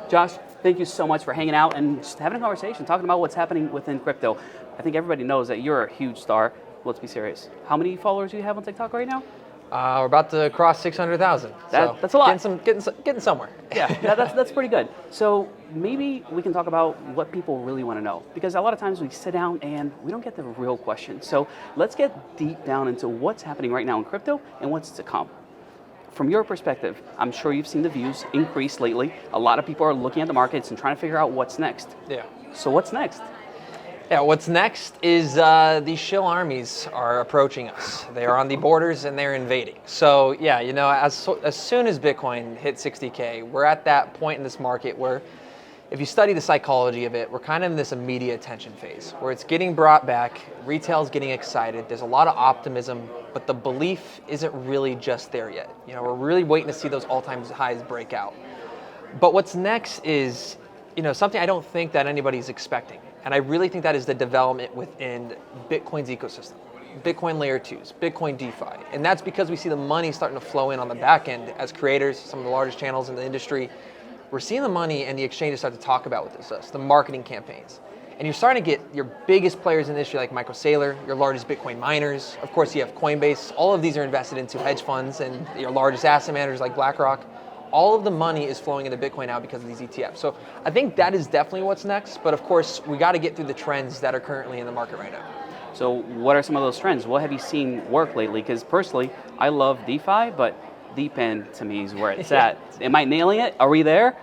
Josh, thank you so much for hanging out and just having a conversation, talking about what's happening within crypto. I think everybody knows that you're a huge star. Let's be serious. How many followers do you have on TikTok right now? We're about to cross 600,000. That's a lot. Getting somewhere. Yeah, that's pretty good. So maybe we can talk about what people really want to know, because a lot of times we sit down and we don't get the real question. So let's get deep down into what's happening right now in crypto and what's to come. From your perspective, I'm sure you've seen the views increase lately. A lot of people are looking at the markets and trying to figure out what's next. Yeah. So what's next? Yeah, what's next is these shill armies are approaching us. They are on the borders and they're invading. So yeah, as soon as Bitcoin hit 60K, we're at that point in this market where if you study the psychology of it, we're kind of in this immediate attention phase where it's getting brought back, retail's getting excited, there's a lot of optimism, but the belief isn't really just there yet. We're really waiting to see those all-time highs break out. But what's next is, something I don't think that anybody's expecting. And I really think that is the development within Bitcoin's ecosystem. Bitcoin layer 2s, Bitcoin DeFi. And that's because we see the money starting to flow in on the back end as creators, some of the largest channels in the industry. We're seeing the money and the exchanges start to talk about with this, the marketing campaigns. And you're starting to get your biggest players in the industry like Michael Saylor, your largest Bitcoin miners. Of course, you have Coinbase. All of these are invested into hedge funds and your largest asset managers like BlackRock. All of the money is flowing into Bitcoin now because of these ETFs. So I think that is definitely what's next. But of course, we got to get through the trends that are currently in the market right now. So what are some of those trends? What have you seen work lately? Because personally, I love DeFi, but DePIN to me is where it's at. Am I nailing it? Are we there?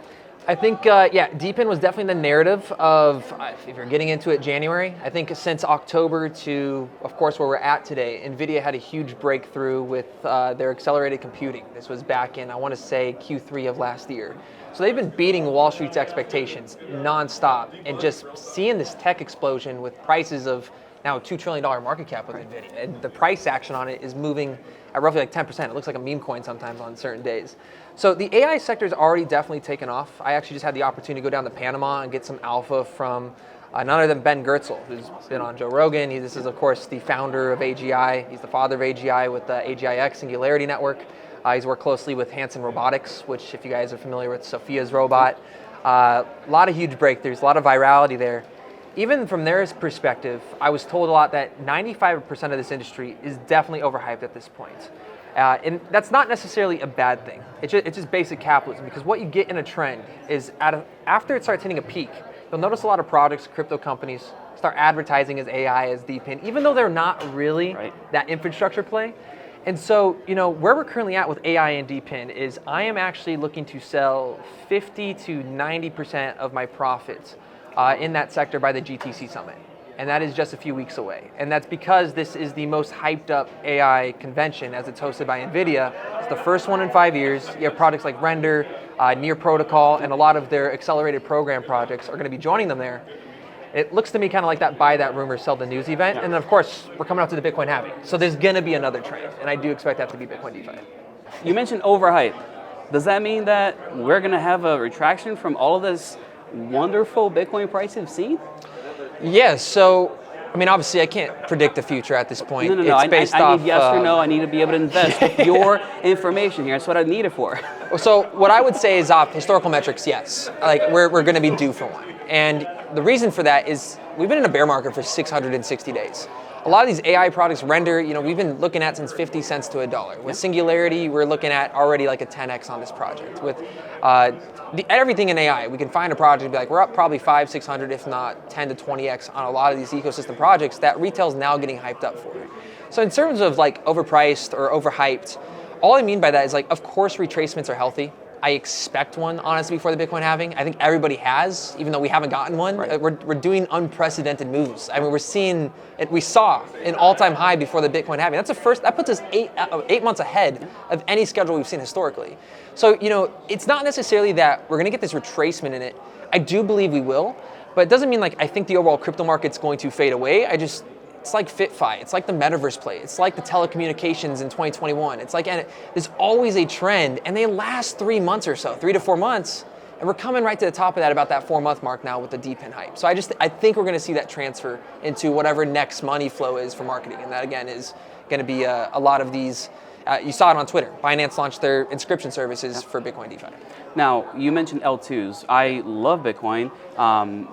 I think, DePIN was definitely the narrative of, if you're getting into it, January. I think since October to, of course, where we're at today, NVIDIA had a huge breakthrough with their accelerated computing. This was back in, I want to say, Q3 of last year. So they've been beating Wall Street's expectations nonstop and just seeing this tech explosion with prices of now a $2 trillion market cap with NVIDIA. And the price action on it is moving at roughly like 10%. It looks like a meme coin sometimes on certain days. So the AI sector is already definitely taken off. I actually just had the opportunity to go down to Panama and get some alpha from none other than Ben Goertzel, who's been on Joe Rogan. This is, of course, the founder of AGI. He's the father of AGI with the AGIX Singularity Network. He's worked closely with Hanson Robotics, which, if you guys are familiar with Sophia's robot, a lot of huge breakthroughs, a lot of virality there. Even from their perspective, I was told a lot that 95% of this industry is definitely overhyped at this point. And that's not necessarily a bad thing. It's just basic capitalism, because what you get in a trend is after it starts hitting a peak, you'll notice a lot of projects, crypto companies start advertising as AI, as DePIN, even though they're not really that infrastructure play. And so, where we're currently at with AI and DePIN is I am actually looking to sell 50 to 90% of my profits in that sector by the GTC Summit. And that is just a few weeks away. And that's because this is the most hyped up AI convention as it's hosted by NVIDIA. It's the first one in 5 years. You have products like Render, Near Protocol, and a lot of their accelerated program projects are going to be joining them there. It looks to me kind of like that buy that rumor, sell the news event. And then of course, we're coming up to the Bitcoin halving. So there's going to be another trend. And I do expect that to be Bitcoin DeFi. You mentioned overhype. Does that mean that we're going to have a retraction from all of this wonderful Bitcoin price we've seen? Yes, so, obviously I can't predict the future at this point. No. It's based I off, need yes or no. I need to be able to invest with your information here. That's what I need it for. So what I would say is off historical metrics, yes. Like we're going to be due for one. And the reason for that is we've been in a bear market for 660 days. A lot of these AI products, Render, we've been looking at since 50 cents to $1. With Singularity, we're looking at already like a 10x on this project. With everything in AI, we can find a project and be like, we're up probably 500, 600, if not 10 to 20x on a lot of these ecosystem projects that retail's now getting hyped up for. So in terms of like overpriced or overhyped, all I mean by that is like, of course retracements are healthy. I expect one, honestly, before the Bitcoin halving. I think everybody has, even though we haven't gotten one. Right. We're doing unprecedented moves. We're seeing it. We saw an all-time high before the Bitcoin halving. That's the first. That puts us eight months ahead of any schedule we've seen historically. So it's not necessarily that we're going to get this retracement in it. I do believe we will, but it doesn't mean like I think the overall crypto market's going to fade away. It's like FitFi, it's like the metaverse play, it's like the telecommunications in 2021. It's like, and there's always a trend, and they last 3 months or so, 3 to 4 months, and we're coming right to the top of that, about that 4-month mark now with the DePIN hype. So I think we're going to see that transfer into whatever next money flow is for marketing, and that again is going to be a lot of these You saw it on Twitter. Binance launched their inscription services for Bitcoin DeFi. Now, you mentioned L2s. I love Bitcoin,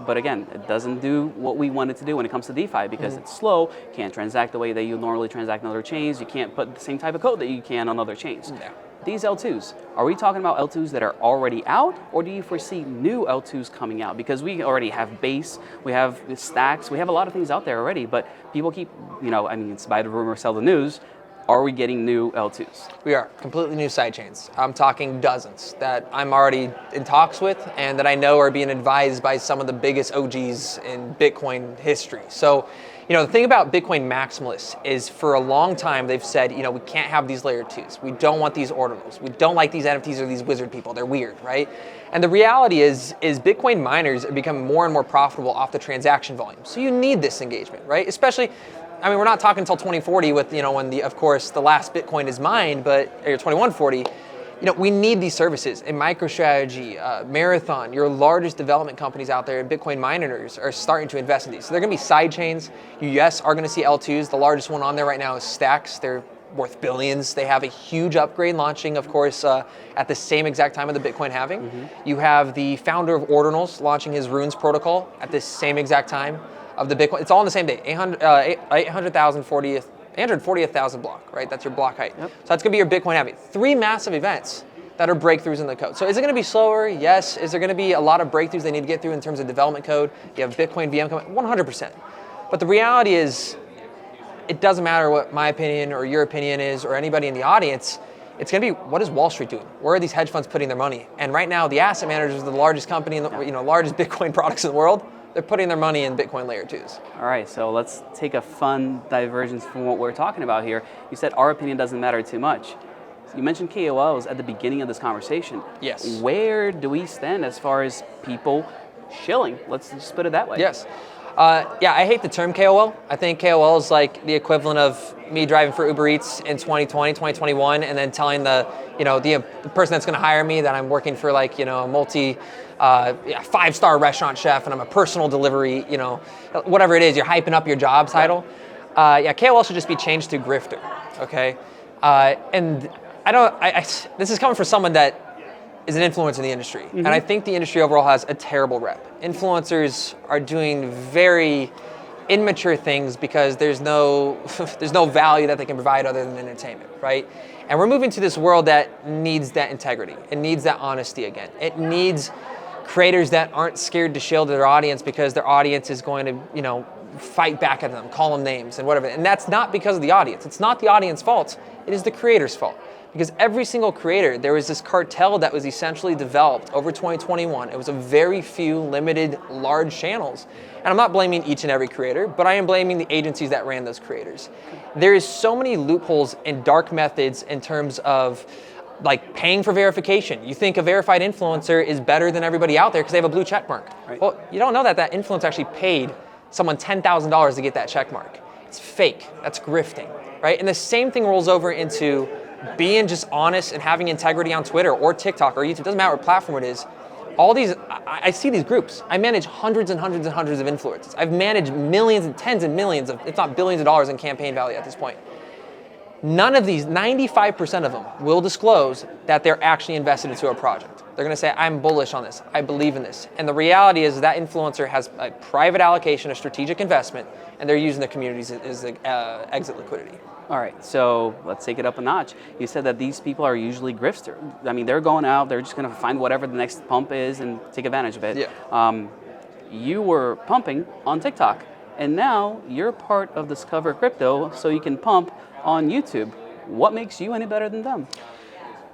but again, it doesn't do what we want it to do when it comes to DeFi because it's slow, can't transact the way that you normally transact on other chains, you can't put the same type of code that you can on other chains. Yeah. These L2s, are we talking about L2s that are already out, or do you foresee new L2s coming out? Because we already have Base, we have Stacks, we have a lot of things out there already, but people keep, it's by the rumor, sell the news. Are we getting new L2s? We are. Completely new sidechains. I'm talking dozens that I'm already in talks with and that I know are being advised by some of the biggest OGs in Bitcoin history. So, the thing about Bitcoin maximalists is for a long time they've said, we can't have these layer 2s. We don't want these ordinals. We don't like these NFTs or these wizard people. They're weird, right? And the reality is Bitcoin miners are becoming more and more profitable off the transaction volume. So you need this engagement, right? Especially, we're not talking until 2040 with, when of course the last Bitcoin is mined, or 2140. We need these services. And MicroStrategy, Marathon, your largest development companies out there, and Bitcoin miners are starting to invest in these. So they're going to be side chains. You, yes, are going to see L2s. The largest one on there right now is Stacks. They're worth billions. They have a huge upgrade launching, of course, at the same exact time of the Bitcoin halving. You have the founder of Ordinals launching his Runes protocol at the same exact time of the Bitcoin. It's all on the same day, 840,000 block, right? That's your block height. Yep. So that's going to be your Bitcoin halving. 3 massive events that are breakthroughs in the code. So is it going to be slower? Yes. Is there going to be a lot of breakthroughs they need to get through in terms of development code? You have Bitcoin VM coming, 100%. But the reality is, it doesn't matter what my opinion or your opinion is or anybody in the audience. It's going to be, what is Wall Street doing? Where are these hedge funds putting their money? And right now, the asset managers are the largest company in the, largest Bitcoin products in the world. They're putting their money in Bitcoin layer 2s. All right, so let's take a fun divergence from what we're talking about here. You said our opinion doesn't matter too much. You mentioned KOLs at the beginning of this conversation. Yes. Where do we stand as far as people shilling? Let's just put it that way. Yes. I hate the term KOL. I think KOL is like the equivalent of me driving for Uber Eats in 2020, 2021, and then telling the person that's going to hire me that I'm working for a multi 5-star restaurant chef and I'm a personal delivery, whatever it is, you're hyping up your job title. KOL should just be changed to grifter, okay? And this is coming from someone that is an influencer in the industry. And I think the industry overall has a terrible rep. Influencers are doing very immature things because there's no value that they can provide other than entertainment, right? And we're moving to this world that needs that integrity. It needs that honesty again. It needs creators that aren't scared to shield their audience because their audience is going to, fight back at them, call them names and whatever. And that's not because of the audience. It's not the audience's fault. It is the creator's fault. Because every single creator, there was this cartel that was essentially developed over 2021. It was a very few limited large channels. And I'm not blaming each and every creator, but I am blaming the agencies that ran those creators. There is so many loopholes and dark methods in terms of paying for verification. You think a verified influencer is better than everybody out there because they have a blue check mark. Right. Well, you don't know that influencer actually paid someone $10,000 to get that check mark. It's fake. That's grifting, right? And the same thing rolls over into being just honest and having integrity on Twitter or TikTok or YouTube, doesn't matter what platform it is. All these, I see these groups. I manage hundreds and hundreds and hundreds of influencers. I've managed millions and tens and millions of, if not billions of dollars in campaign value at this point. None of these, 95% of them, will disclose that they're actually invested into a project. They're going to say, I'm bullish on this. I believe in this. And the reality is that influencer has a private allocation, a strategic investment, and they're using the communities as exit liquidity. All right, so let's take it up a notch. You said that these people are usually grifters. They're going out, they're just going to find whatever the next pump is and take advantage of it. Yeah. You were pumping on TikTok, and now you're part of Discover Crypto, so you can pump on YouTube. What makes you any better than them?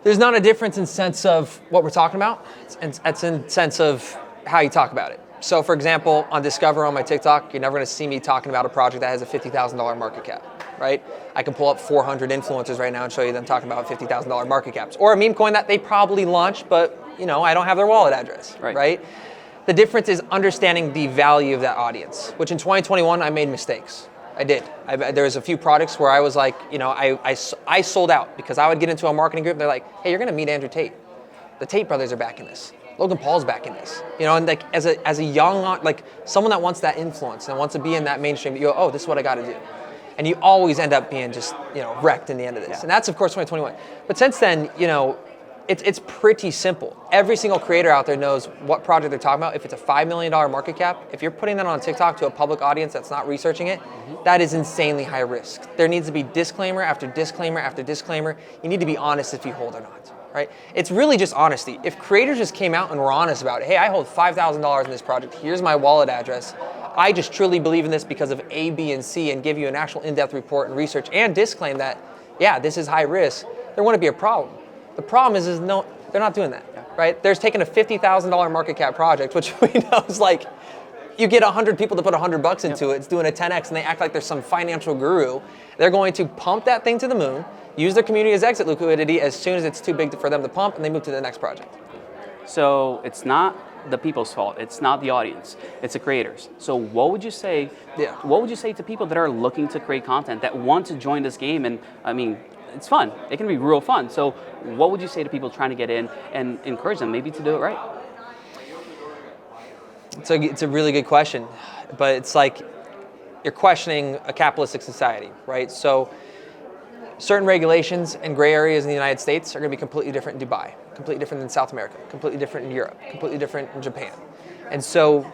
There's not a difference in sense of what we're talking about. It's in sense of how you talk about it. So for example, on Discover on my TikTok, you're never going to see me talking about a project that has a $50,000 market cap, right? I can pull up 400 influencers right now and show you them talking about $50,000 market caps. Or a meme coin that they probably launched, but I don't have their wallet address, right? The difference is understanding the value of that audience, which in 2021, I made mistakes. I did. There was a few products where I was like, I sold out because I would get into a marketing group. They're like, hey, you're going to meet Andrew Tate. The Tate brothers are back in this. Logan Paul's back in this. And as a young, someone that wants that influence and wants to be in that mainstream, this is what I got to do. and you always end up being just wrecked in the end of this. Yeah. And that's of course 2021. But since then, it's pretty simple. Every single creator out there knows what project they're talking about. If it's a $5 million market cap, if you're putting that on TikTok to a public audience that's not researching it, that is insanely high risk. There needs to be disclaimer after disclaimer after disclaimer. You need to be honest if you hold or not, right? It's really just honesty. If creators just came out and were honest about, hey, I hold $5,000 in this project, here's my wallet address, I just truly believe in this because of A, B, and C, and give you an actual in-depth report and research and disclaim that, yeah, this is high risk, there wouldn't be a problem. The problem is no, they're not doing that, right? They're taking a $50,000 market cap project, which we know is like, you get 100 people to put $100 into it, it's doing a 10x, and they act like they're some financial guru. They're going to pump that thing to the moon, use their community as exit liquidity as soon as it's too big for them to pump, and they move to the next project. So it's not the people's fault. It's not the audience. It's the creators. So what would you say? Yeah. What would you say to people that are looking to create content, that want to join this game? And I mean, it's fun. It can be real fun. So what would you say to people trying to get in and encourage them maybe to do it right? It's a really good question, but it's like you're questioning a capitalistic society, right? So certain regulations and gray areas in the United States are going to be completely different in Dubai, completely different in South America, completely different in Europe, completely different in Japan. And so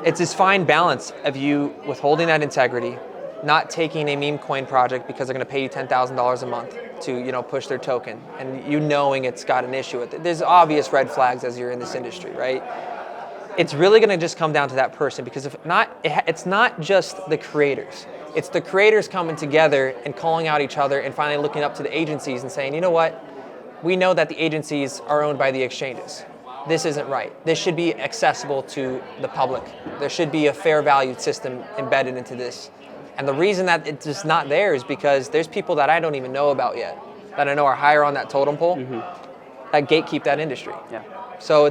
it's this fine balance of you withholding that integrity, not taking a meme coin project because they're going to pay you $10,000 a month to push their token, and you knowing it's got an issue with it. There's obvious red flags as you're in this industry, right? It's really going to just come down to that person, because if not, it's not just the creators. It's the creators coming together and calling out each other and finally looking up to the agencies and saying, you know what? We know that the agencies are owned by the exchanges. This isn't right. This should be accessible to the public. There should be a fair value system embedded into this. And the reason that it's just not there is because there's people that I don't even know about yet, that I know are higher on that totem pole, that gatekeep that industry. Yeah. So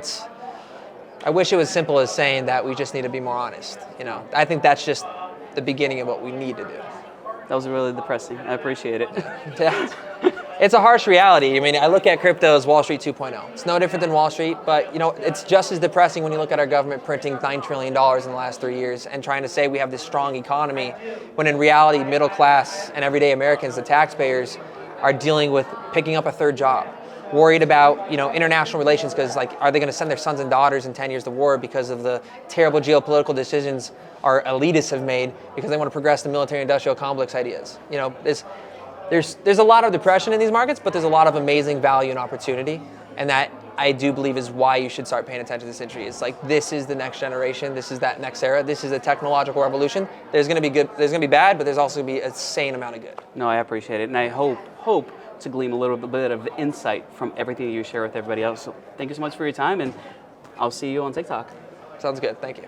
I wish it was simple as saying that we just need to be more honest. I think that's just the beginning of what we need to do. That was really depressing. I appreciate it. Yeah. It's a harsh reality. I mean, I look at crypto as Wall Street 2.0. It's no different than Wall Street, but it's just as depressing when you look at our government printing $9 trillion in the last 3 years and trying to say we have this strong economy, when in reality, middle class and everyday Americans, the taxpayers, are dealing with picking up a third job, worried about international relations because are they going to send their sons and daughters in 10 years to war because of the terrible geopolitical decisions our elitists have made because they want to progress the military-industrial complex ideas. There's a lot of depression in these markets, but there's a lot of amazing value and opportunity, and that I do believe is why you should start paying attention to this industry. It's like, this is the next generation, this is that next era, this is a technological revolution. There's going to be good, there's going to be bad, but there's also going to be an insane amount of good. No, I appreciate it, and I hope to glean a little bit of insight from everything that you share with everybody else. So thank you so much for your time, and I'll see you on TikTok. Sounds good. Thank you.